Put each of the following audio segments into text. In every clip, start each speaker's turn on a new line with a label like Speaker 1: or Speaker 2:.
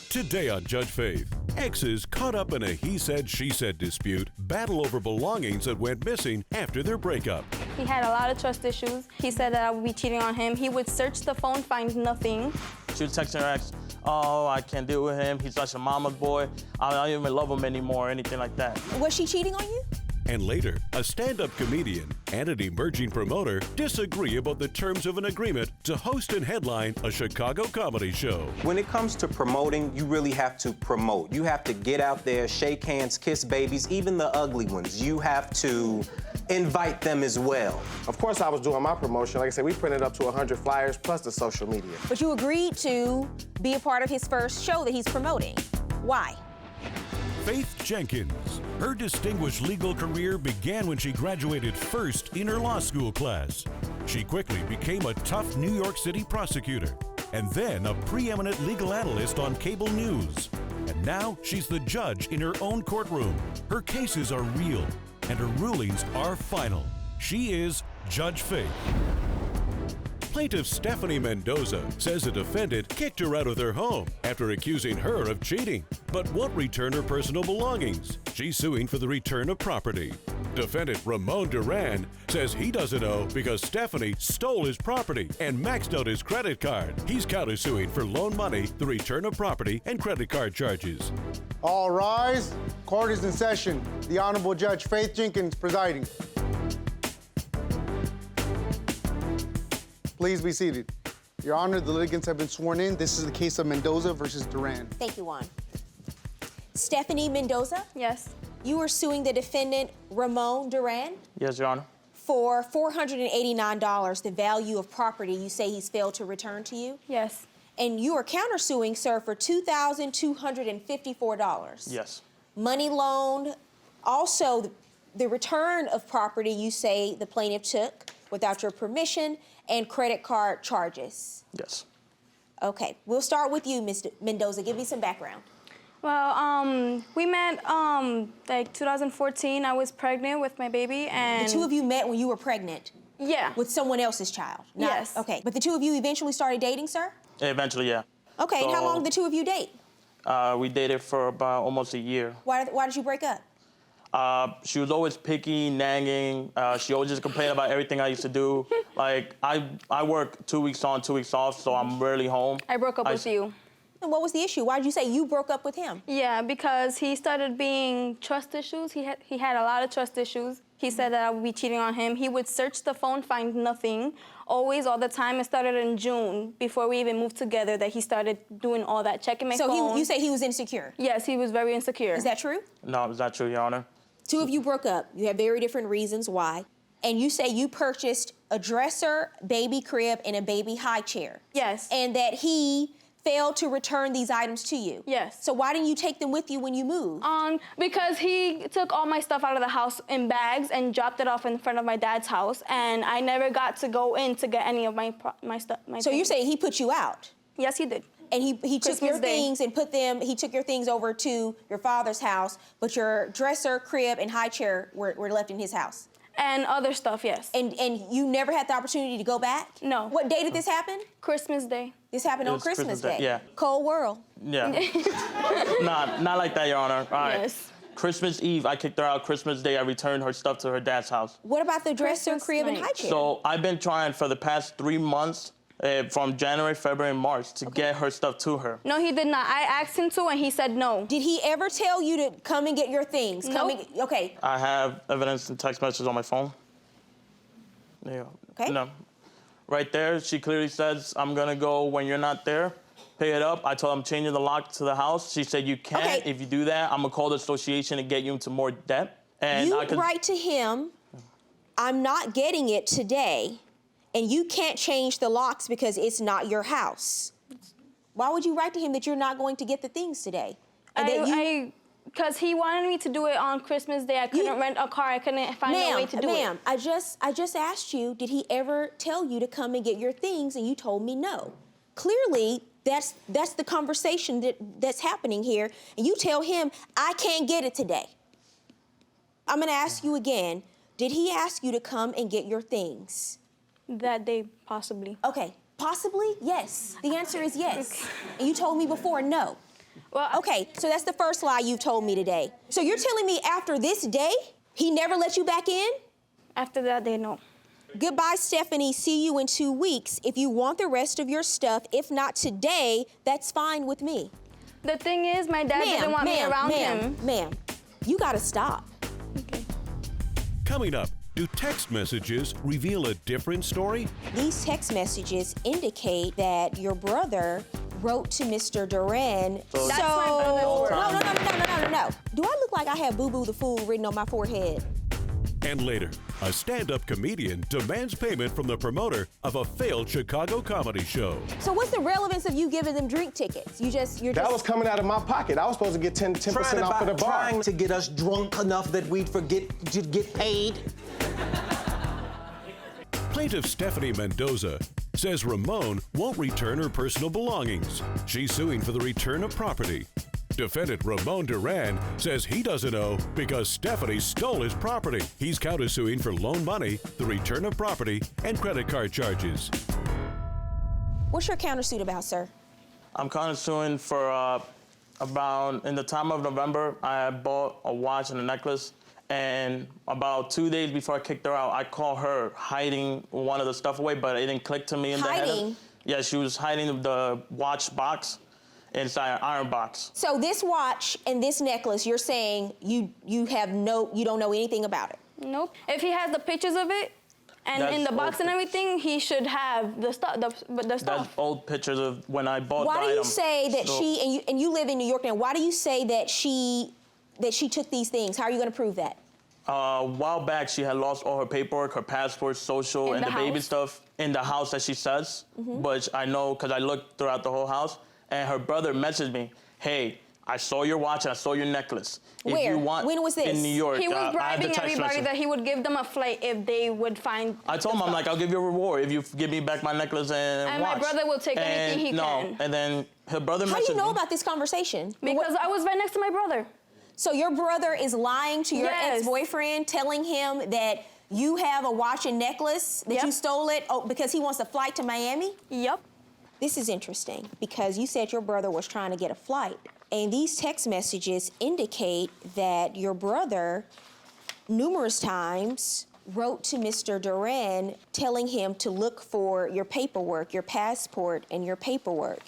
Speaker 1: Today on Judge Faith, exes caught up in a he said, she said dispute, battle over belongings that went missing after their breakup.
Speaker 2: He had a lot of trust issues. He said that I would be cheating on him. He would search the phone, find nothing.
Speaker 3: She was texting her ex, oh, I can't deal with him. He's such a mama's boy. I don't even love him anymore or anything like that.
Speaker 4: Was she cheating on you?
Speaker 1: And later, a stand-up comedian and an emerging promoter disagree about the terms of an agreement to host and headline a Chicago comedy show.
Speaker 5: When it comes to promoting, you really have to promote. You have to get out there, shake hands, kiss babies, even the ugly ones. You have to invite them as well.
Speaker 6: Of course, I was doing my promotion. Like I said, we printed up to 100 flyers plus the social media.
Speaker 4: But you agreed to be a part of his first show that he's promoting. Why?
Speaker 1: Faith Jenkins. Her distinguished legal career began when she graduated first in her law school class. She quickly became a tough New York City prosecutor and then a preeminent legal analyst on cable news. And now she's the judge in her own courtroom. Her cases are real and her rulings are final. She is Judge Faith. Plaintiff Stephanie Mendoza says the defendant kicked her out of their home after accusing her of cheating, but won't return her personal belongings. She's suing for the return of property. Defendant Ramon Duran says he doesn't owe because Stephanie stole his property and maxed out his credit card. He's countersuing for loan money, the return of property, and credit card charges.
Speaker 7: All rise. Court is in session. The Honorable Judge Faith Jenkins presiding. Please be seated. Your Honor, the litigants have been sworn in. This is the case of Mendoza versus Duran.
Speaker 4: Thank you, Juan. Stephanie Mendoza?
Speaker 2: Yes.
Speaker 4: You are suing the defendant, Ramon Duran,
Speaker 3: Yes, Your Honor.
Speaker 4: for $489, the value of property you say he's failed to return to you.
Speaker 2: Yes.
Speaker 4: And you are countersuing, sir, for $2,254.
Speaker 3: Yes.
Speaker 4: Money loaned. Also, the return of property you say the plaintiff took without your permission, and credit card charges.
Speaker 3: Yes.
Speaker 4: Okay, we'll start with you, Ms. Mendoza. Give me some background.
Speaker 2: Well, we met like 2014. I was pregnant with my baby, and
Speaker 4: The two of you met when you were pregnant
Speaker 2: yeah.
Speaker 4: with someone else's child.
Speaker 2: Yes.
Speaker 4: Okay, but the two of you eventually started dating, sir?
Speaker 3: Eventually, yeah.
Speaker 4: Okay, and how
Speaker 3: So-
Speaker 4: long did the two of you date?
Speaker 3: We dated for about almost a year.
Speaker 4: Why did you break up?
Speaker 3: She was always picky, nagging. She always just complained about everything I used to do. Like, I work 2 weeks on, 2 weeks off, so I'm rarely home.
Speaker 2: I broke up with you.
Speaker 4: And what was the issue? Why did you say you broke up with him?
Speaker 2: Yeah, because he started being trust issues. He had a lot of trust issues. He said that I would be cheating on him. He would search the phone, find nothing, always, all the time. It started in June, before we even moved together, that he started doing all that, checking my phone.
Speaker 4: So you say he was insecure?
Speaker 2: Yes, he was very insecure.
Speaker 4: Is that true?
Speaker 3: No, it's not true, Your Honor.
Speaker 4: Two of you broke up. You have very different reasons why. And you say you purchased a dresser, baby crib, and a baby high chair.
Speaker 2: Yes.
Speaker 4: And that he failed to return these items to you.
Speaker 2: Yes.
Speaker 4: So why didn't you take them with you when you moved?
Speaker 2: Because he took all my stuff out of the house in bags and dropped it off in front of my dad's house, and I never got to go in to get any of my stuff.
Speaker 4: So you're saying he put you out?
Speaker 2: Yes, he did.
Speaker 4: And he took your
Speaker 2: Christmas Day.
Speaker 4: things and he took your things over to your father's house, but your dresser, crib, and high chair were left in his house.
Speaker 2: And other stuff, yes.
Speaker 4: And you never had the opportunity to go back?
Speaker 2: No.
Speaker 4: What day did this happen?
Speaker 2: Christmas Day.
Speaker 4: This happened
Speaker 3: It
Speaker 4: on
Speaker 3: was
Speaker 4: Christmas Day.
Speaker 3: Yeah.
Speaker 4: Cold world.
Speaker 3: Yeah. Not like that, Your Honor. All right.
Speaker 2: Yes.
Speaker 3: Christmas Eve, I kicked her out. Christmas Day, I returned her stuff to her dad's house.
Speaker 4: What about the dresser,
Speaker 2: Christmas
Speaker 4: crib, and
Speaker 2: night.
Speaker 4: high chair?
Speaker 3: So I've been trying for the past 3 months, from January, February, and March, to get her stuff to her.
Speaker 2: No, he did not. I asked him to, and he said no.
Speaker 4: Did he ever tell you to come and get your things?
Speaker 2: Nope.
Speaker 4: Okay.
Speaker 3: I have evidence and text messages on my phone. Yeah.
Speaker 4: Okay.
Speaker 3: No. Right there, she clearly says, I'm gonna go when you're not there. Pay it up. I told her I'm changing the lock to the house. She said, you can't.
Speaker 4: Okay.
Speaker 3: If you do that, I'm gonna call the association and get you into more debt. And
Speaker 4: You
Speaker 3: I could...
Speaker 4: write to him, I'm not getting it today, and you can't change the locks because it's not your house. Why would you write to him that you're not going to get the things today?
Speaker 2: Because he wanted me to do it on Christmas Day. I couldn't rent a car. I couldn't find a way to do it.
Speaker 4: Ma'am, I just asked you, did he ever tell you to come and get your things, and you told me no. Clearly, that's the conversation that's happening here, and you tell him, I can't get it today. I'm gonna ask you again, did he ask you to come and get your things?
Speaker 2: That day, possibly.
Speaker 4: Okay, possibly, yes. The answer is yes. And you told me before, no.
Speaker 2: Well,
Speaker 4: Okay, so that's the first lie you've told me today. So you're telling me after this day, he never let you back in?
Speaker 2: after that, they know.
Speaker 4: Goodbye, Stephanie. See you in 2 weeks. If you want the rest of your stuff, if not today, that's fine with me.
Speaker 2: The thing is, my dad didn't want me around him.
Speaker 4: Ma'am, you gotta stop.
Speaker 2: Okay.
Speaker 1: Coming up, do text messages reveal a different story?
Speaker 4: These text messages indicate that your brother wrote to Mr. Duran.
Speaker 3: So-
Speaker 2: That's my brother's word.
Speaker 4: No. Do I look like I have Boo Boo the Fool written on my forehead?
Speaker 1: And later, a stand-up comedian demands payment from the promoter of a failed Chicago comedy show.
Speaker 4: So what's the relevance of you giving them drink tickets? You're just
Speaker 6: That was coming out of my pocket. I was supposed to get 10% off for the bar.
Speaker 5: Trying to get us drunk enough that we'd forget to get paid.
Speaker 1: Plaintiff Stephanie Mendoza says Ramon won't return her personal belongings. She's suing for the return of property. Defendant Ramon Duran says he doesn't owe because Stephanie stole his property. He's countersuing for loan money, the return of property, and credit card charges.
Speaker 4: What's your countersuit about, sir?
Speaker 3: I'm countersuing for about, in the time of November, I bought a watch and a necklace. And about 2 days before I kicked her out, I caught her hiding one of the stuff away, but it didn't click to me in the head.
Speaker 4: Hiding?
Speaker 3: Yeah, she was hiding the watch box inside an iron box.
Speaker 4: So this watch and this necklace, you're saying you don't know anything about it.
Speaker 2: Nope. If he has the pictures of it and
Speaker 3: That's
Speaker 2: in the box
Speaker 3: old
Speaker 2: and everything, he should have the stuff. The
Speaker 3: That's
Speaker 2: stuff.
Speaker 3: old pictures of when I bought the
Speaker 4: Why do you
Speaker 3: item.
Speaker 4: say that
Speaker 3: So-
Speaker 4: and you live in New York now? Why do you say that she took these things? How are you going to prove that?
Speaker 3: A while back, she had lost all her paperwork, her passport, social,
Speaker 2: In
Speaker 3: and
Speaker 2: the
Speaker 3: the baby
Speaker 2: house?
Speaker 3: stuff in the house that she says.
Speaker 4: Mm-hmm.
Speaker 3: But I know because I looked throughout the whole house, and her brother messaged me, "Hey, I saw your watch and I saw your necklace. If
Speaker 4: Where?
Speaker 3: you want,
Speaker 4: When was this?
Speaker 3: In New York.
Speaker 2: He was
Speaker 3: I have the
Speaker 2: bribing
Speaker 3: text
Speaker 2: everybody
Speaker 3: message.
Speaker 2: that he would give them a flight if they would find.
Speaker 3: I told him, I'm like, I'll give you a reward if you give me back my necklace and watch.
Speaker 2: my brother will take anything he
Speaker 3: no,
Speaker 2: can.
Speaker 3: And then her brother
Speaker 4: How
Speaker 3: messaged
Speaker 4: do you know
Speaker 3: me.
Speaker 4: about this conversation?
Speaker 2: Because I was right next to my brother.
Speaker 4: So your brother is lying to your
Speaker 2: Yes.
Speaker 4: ex-boyfriend, telling him that you have a watch and necklace, that
Speaker 2: Yep.
Speaker 4: you stole it because he wants a flight to Miami?
Speaker 2: Yep.
Speaker 4: This is interesting because you said your brother was trying to get a flight. And these text messages indicate that your brother numerous times wrote to Mr. Duran telling him to look for your paperwork, your passport and your paperwork.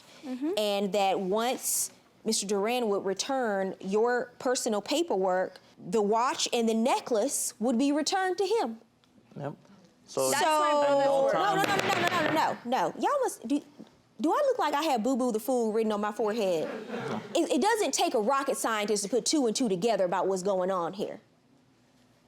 Speaker 4: And that once Mr. Duran would return your personal paperwork, the watch and the necklace would be returned to him.
Speaker 3: Yep. So
Speaker 2: That's my brother's word.
Speaker 4: No. Y'all must do I look like I have Boo Boo the Fool written on my forehead? It doesn't take a rocket scientist to put 2 and 2 together about what's going on here.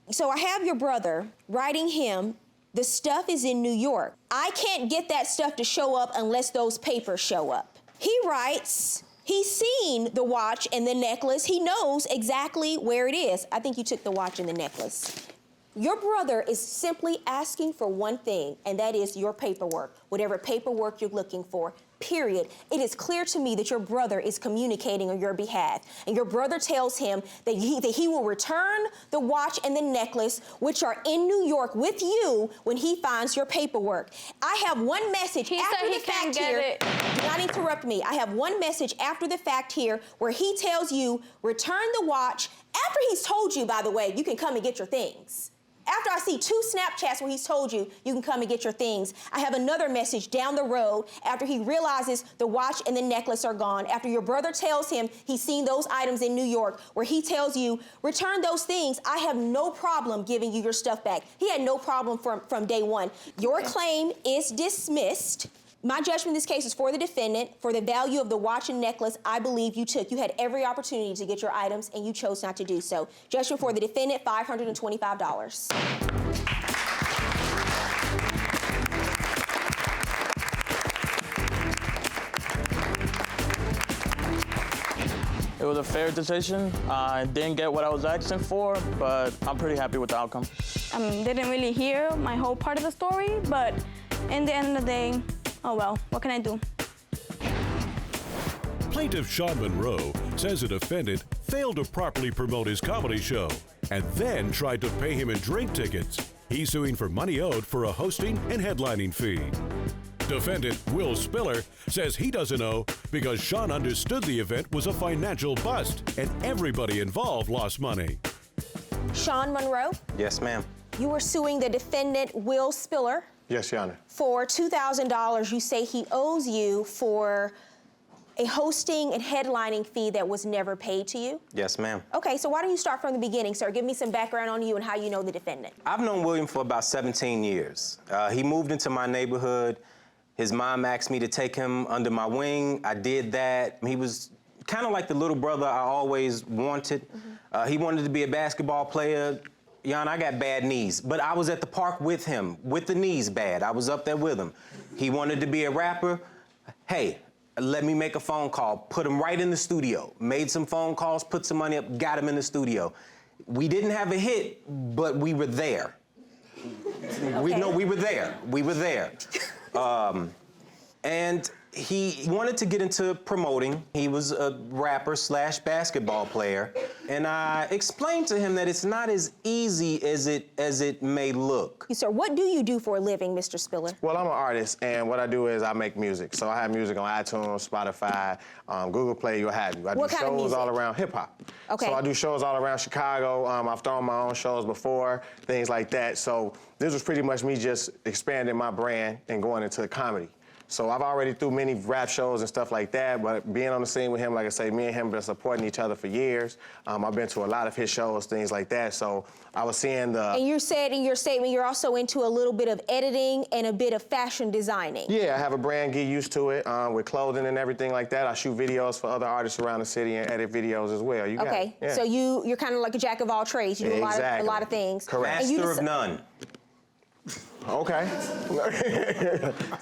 Speaker 4: So I have your brother writing him, the stuff is in New York. I can't get that stuff to show up unless those papers show up. He writes, he's seen the watch and the necklace. He knows exactly where it is. I think you took the watch and the necklace. Your brother is simply asking for one thing, and that is your paperwork, whatever paperwork you're looking for, period. It is clear to me that your brother is communicating on your behalf, and your brother tells him that he will return the watch and the necklace, which are in New York with you when he finds your paperwork. I have one message
Speaker 2: He
Speaker 4: after
Speaker 2: said
Speaker 4: the
Speaker 2: he can't
Speaker 4: fact
Speaker 2: get
Speaker 4: here.
Speaker 2: it.
Speaker 4: Do not interrupt me. I have one message after the fact here where he tells you, return the watch. After he's told you, by the way, you can come and get your things. After I see 2 Snapchats where he's told you, you can come and get your things, I have another message down the road after he realizes the watch and the necklace are gone, after your brother tells him he's seen those items in New York, where he tells you, return those things. I have no problem giving you your stuff back. He had no problem from day one. Your claim is dismissed. My judgment in this case is for the defendant. For the value of the watch and necklace, I believe you took. You had every opportunity to get your items, and you chose not to do so. Judgment for the defendant, $525.
Speaker 3: it was a fair decision. I didn't get what I was asking for, but I'm pretty happy with the outcome.
Speaker 2: They didn't really hear my whole part of the story, but in the end of the day, oh well, what can I do?
Speaker 1: Plaintiff Sean Monroe says the defendant failed to properly promote his comedy show and then tried to pay him in drink tickets. He's suing for money owed for a hosting and headlining fee. Defendant Will Spiller says he doesn't know because Sean understood the event was a financial bust and everybody involved lost money.
Speaker 4: Sean Monroe,
Speaker 5: Yes, ma'am.
Speaker 4: you were suing the defendant, Will Spiller,
Speaker 6: Yes, Your Honor.
Speaker 4: for $2,000 you say he owes you for a hosting and headlining fee that was never paid to you?
Speaker 5: Yes, ma'am.
Speaker 4: Okay, so why don't you start from the beginning, sir? Give me some background on you and how you know the defendant.
Speaker 5: I've known William for about 17 years. He moved into my neighborhood. His mom asked me to take him under my wing. I did that. He was kind of like the little brother I always wanted. He wanted to be a basketball player. Jan, I got bad knees, but I was at the park with him, with the knees bad. I was up there with him. He wanted to be a rapper. Hey, let me make a phone call, put him right in the studio. Made some phone calls, put some money up, got him in the studio. We didn't have a hit, but we were there. We were there. We were there. And he wanted to get into promoting. He was a rapper slash basketball player. And I explained to him that it's not as easy as it may look.
Speaker 4: Sir, what do you do for a living, Mr. Spiller?
Speaker 6: Well, I'm an artist, and what I do is I make music. So I have music on iTunes, Spotify, Google Play, what have you. I
Speaker 4: What
Speaker 6: do
Speaker 4: kind of
Speaker 6: shows
Speaker 4: music?
Speaker 6: all around hip-hop.
Speaker 4: Okay.
Speaker 6: So I do shows all around Chicago. I've thrown my own shows before, things like that. So this was pretty much me just expanding my brand and going into comedy. So I've already threw many rap shows and stuff like that, but being on the scene with him, like I say, me and him have been supporting each other for years. I've been to a lot of his shows, things like that. So I was seeing the...
Speaker 4: And you said in your statement you're also into a little bit of editing and a bit of fashion designing.
Speaker 6: Yeah, I have a brand, get used to it, with clothing and everything like that. I shoot videos for other artists around the city and edit videos as well. You got
Speaker 4: Okay,
Speaker 6: it. Yeah.
Speaker 4: so you're kind of like a jack of all trades. You do a lot of things.
Speaker 6: Correct.
Speaker 4: And you
Speaker 5: Master of none.
Speaker 6: Okay.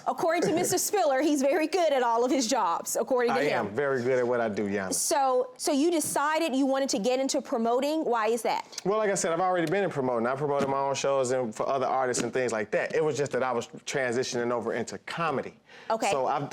Speaker 4: According to Mr. Spiller, he's very good at all of his jobs, according to
Speaker 6: I
Speaker 4: him.
Speaker 6: am very good at what I do, Yana.
Speaker 4: So you decided you wanted to get into promoting. Why is that?
Speaker 6: Well, like I said, I've already been in promoting. I promoted my own shows and for other artists and things like that. It was just that I was transitioning over into comedy.
Speaker 4: Okay.
Speaker 6: So I've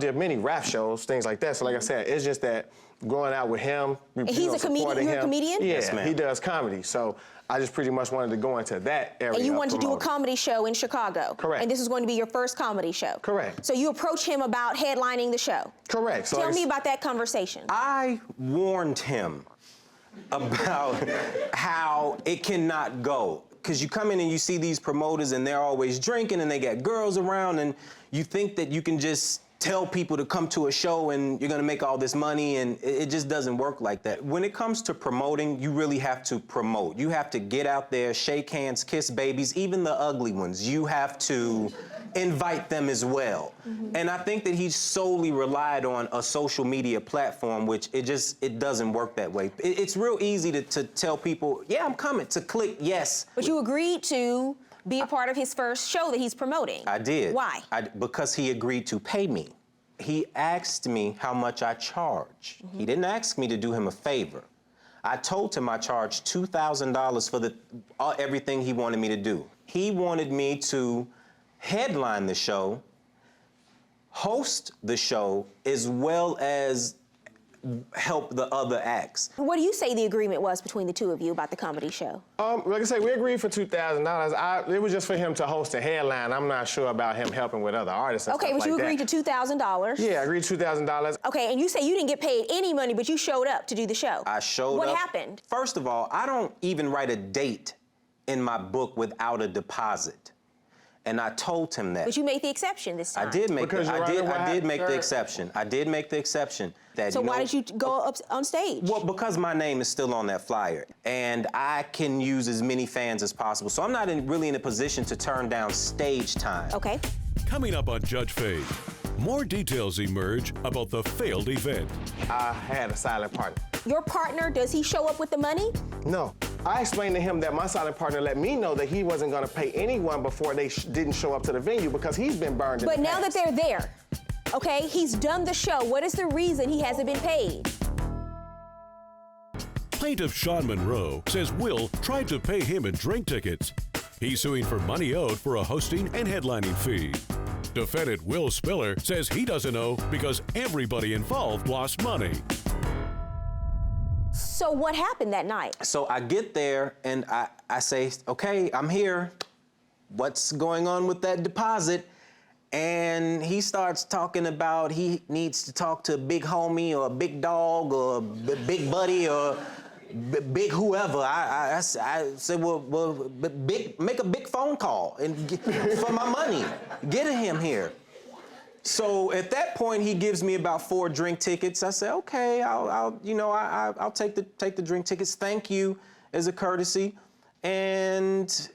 Speaker 6: did many rap shows, things like that. So like I said, it's just that going out with him,
Speaker 4: And he's a comedian?
Speaker 6: supporting
Speaker 4: You're a
Speaker 6: him.
Speaker 4: comedian?
Speaker 6: Yeah,
Speaker 5: Yes, ma'am.
Speaker 6: he does comedy. So I just pretty much wanted to go into that area.
Speaker 4: And you wanted to do a
Speaker 6: promoting.
Speaker 4: comedy show in Chicago.
Speaker 6: Correct.
Speaker 4: And this was going to be your first comedy show.
Speaker 6: Correct.
Speaker 4: So you approached him about headlining the show.
Speaker 6: Correct. So
Speaker 4: Tell
Speaker 6: it's-
Speaker 4: me about that conversation.
Speaker 5: I warned him about how it cannot go. Because you come in and you see these promoters and they're always drinking and they got girls around and you think that you can just tell people to come to a show and you're gonna make all this money, and it just doesn't work like that. When it comes to promoting, you really have to promote. You have to get out there, shake hands, kiss babies, even the ugly ones. You have to invite them as well. And I think that he solely relied on a social media platform, which it doesn't work that way. It's real easy to tell people, yeah, I'm coming, to click yes.
Speaker 4: But you agreed to be a part of his first show that he's promoting.
Speaker 5: I did.
Speaker 4: Why?
Speaker 5: Because he agreed to pay me. He asked me how much I charge. He didn't ask me to do him a favor. I told him I charged $2,000 for everything he wanted me to do. He wanted me to headline the show, host the show, as well as help the other acts.
Speaker 4: What do you say the agreement was between the two of you about the comedy show?
Speaker 6: Like I say, we agreed for $2,000. It was just for him to host a headline. I'm not sure about him helping with other artists and
Speaker 4: Okay,
Speaker 6: stuff
Speaker 4: but you
Speaker 6: like
Speaker 4: agreed
Speaker 6: that.
Speaker 4: to $2,000.
Speaker 6: Yeah, I agreed $2,000.
Speaker 4: Okay, and you say you didn't get paid any money, but you showed up to do the show.
Speaker 5: I showed up.
Speaker 4: What happened?
Speaker 5: First of all, I don't even write a date in my book without a deposit. And I told him that.
Speaker 4: But you made the exception this time.
Speaker 5: I did make
Speaker 6: Because, Your Honor,
Speaker 5: I did make the
Speaker 6: sir.
Speaker 5: exception. I did make the exception. That,
Speaker 4: So why did you go up on stage?
Speaker 5: Well, because my name is still on that flyer, and I can use as many fans as possible. So I'm not really in a position to turn down stage time.
Speaker 4: Okay.
Speaker 1: Coming up on Judge Fade, more details emerge about the failed event.
Speaker 6: I had a silent partner.
Speaker 4: Your partner, does he show up with the money?
Speaker 6: No. I explained to him that my silent partner let me know that he wasn't going to pay anyone before they didn't show up to the venue because he's been burned in
Speaker 4: But
Speaker 6: the
Speaker 4: now that
Speaker 6: past.
Speaker 4: they're there, okay, he's done the show. What is the reason he hasn't been paid?
Speaker 1: Plaintiff Sean Monroe says Will tried to pay him in drink tickets. He's suing for money owed for a hosting and headlining fee. Defendant Will Spiller says he doesn't know because everybody involved lost money.
Speaker 4: So what happened that night?
Speaker 5: So I get there and I say, okay, I'm here. What's going on with that deposit? And he starts talking about he needs to talk to a big homie or a big dog or a big buddy or big whoever. I said, well, make a big phone call and for my money. Get him here. So at that point, he gives me about 4 drink tickets. I said, okay, I'll take the drink tickets. Thank you as a courtesy. And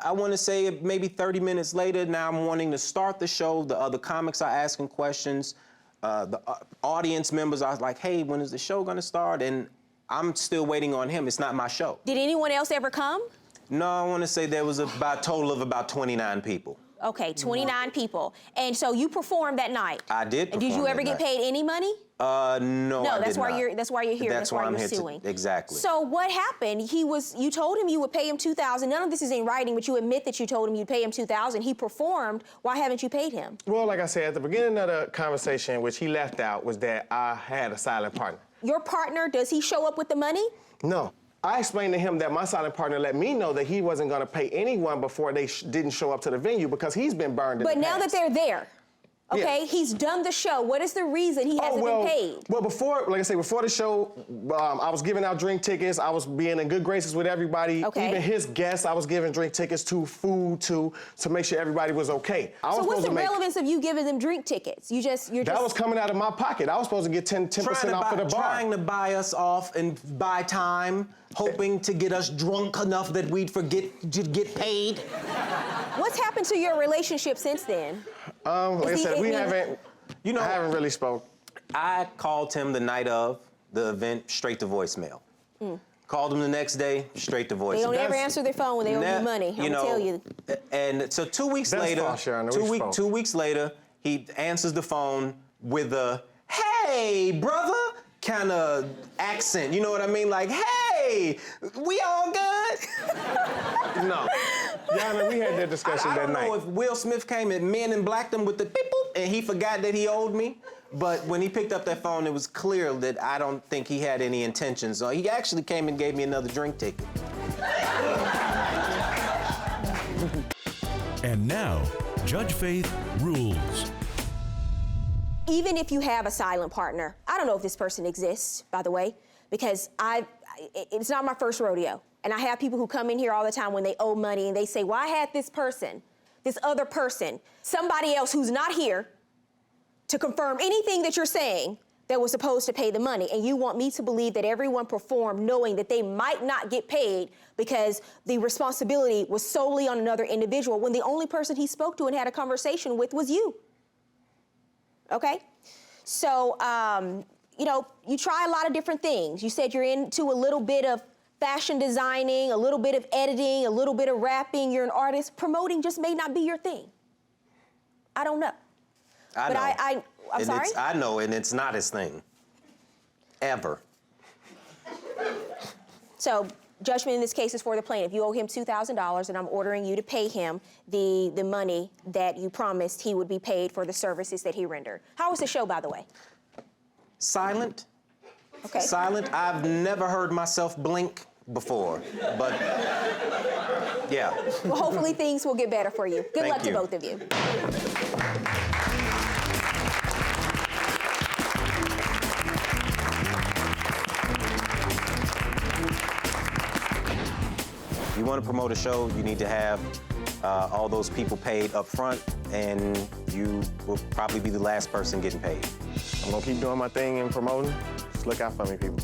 Speaker 5: I want to say maybe 30 minutes later, now I'm wanting to start the show. The other comics are asking questions. The audience members are like, hey, when is the show going to start? And I'm still waiting on him. It's not my show.
Speaker 4: Did anyone else ever come?
Speaker 5: No, I want to say there was a total of about 29 people.
Speaker 4: Okay, 29 people. And so you performed that night?
Speaker 5: I did perform.
Speaker 4: And did you ever get paid any money?
Speaker 5: No, I
Speaker 4: that's
Speaker 5: did
Speaker 4: why
Speaker 5: not.
Speaker 4: that's why you're here. That's why you're suing.
Speaker 5: Exactly.
Speaker 4: So what happened? You told him you would pay him $2,000. None of this is in writing, but you admit that you told him you'd pay him $2,000. He performed. Why haven't you paid him?
Speaker 6: Well, like I said, at the beginning of the conversation, which he left out, was that I had a silent partner.
Speaker 4: Your partner, does he show up with the money?
Speaker 6: No. I explained to him that my silent partner let me know that he wasn't going to pay anyone before they didn't show up to the venue because he's been burned in the
Speaker 4: But now that
Speaker 6: past.
Speaker 4: they're there, okay,
Speaker 6: Yeah.
Speaker 4: He's done the show. What is the reason he hasn't been paid?
Speaker 6: Well, before the show, I was giving out drink tickets. I was being in good graces with everybody.
Speaker 4: Okay.
Speaker 6: Even his guests, I was giving drink tickets to, food to make sure everybody was okay.
Speaker 4: So what's the relevance of you giving them drink tickets?
Speaker 6: That was coming out of my pocket. I was supposed to get 10% off for the bar.
Speaker 5: Trying to buy us off and buy time, hoping to get us drunk enough that we'd forget to get paid.
Speaker 4: What's happened to your relationship since then?
Speaker 6: Like I said, I haven't really spoke.
Speaker 5: I called him the night of the event, straight to voicemail. Called him the next day, straight to voicemail.
Speaker 4: They don't ever answer their phone when they owe you money. I'm gonna tell you.
Speaker 5: And so 2 weeks
Speaker 6: That's
Speaker 5: later,
Speaker 6: false, Sharon.
Speaker 5: 2 weeks later, he answers the phone with a "Hey, brother" kind of accent. You know what I mean? Like, "Hey, we all good?"
Speaker 6: No. Yana, we had that discussion
Speaker 5: I
Speaker 6: that
Speaker 5: don't
Speaker 6: night.
Speaker 5: know if Will Smith came and men and blacked him with the beep boop and he forgot that he owed me. But when he picked up that phone, it was clear that I don't think he had any intentions. So he actually came and gave me another drink ticket.
Speaker 1: And now, Judge Faith rules.
Speaker 4: Even if you have a silent partner, I don't know if this person exists, by the way, because it's not my first rodeo. And I have people who come in here all the time when they owe money and they say, well, I had this person, this other person, somebody else who's not here to confirm anything that you're saying that was supposed to pay the money. And you want me to believe that everyone performed knowing that they might not get paid because the responsibility was solely on another individual when the only person he spoke to and had a conversation with was you. Okay? So, you try a lot of different things. You said you're into a little bit of fashion designing, a little bit of editing, a little bit of rapping. You're an artist. Promoting just may not be your thing. I don't know.
Speaker 5: I know.
Speaker 4: I'm sorry?
Speaker 5: I know, and it's not his thing. Ever.
Speaker 4: So, judgment in this case is for the plaintiff. You owe him $2,000, and I'm ordering you to pay him the money that you promised he would be paid for the services that he rendered. How was the show, by the way?
Speaker 5: Silent.
Speaker 4: Okay.
Speaker 5: Silent. I've never heard myself blink before, but yeah.
Speaker 4: Well, hopefully things will get better for you. Good
Speaker 5: Thank
Speaker 4: luck
Speaker 5: you.
Speaker 4: to both of you.
Speaker 5: If you want to promote a show, you need to have all those people paid up front, and you will probably be the last person getting paid.
Speaker 6: I'm gonna keep doing my thing and promoting. Just look out for me, people.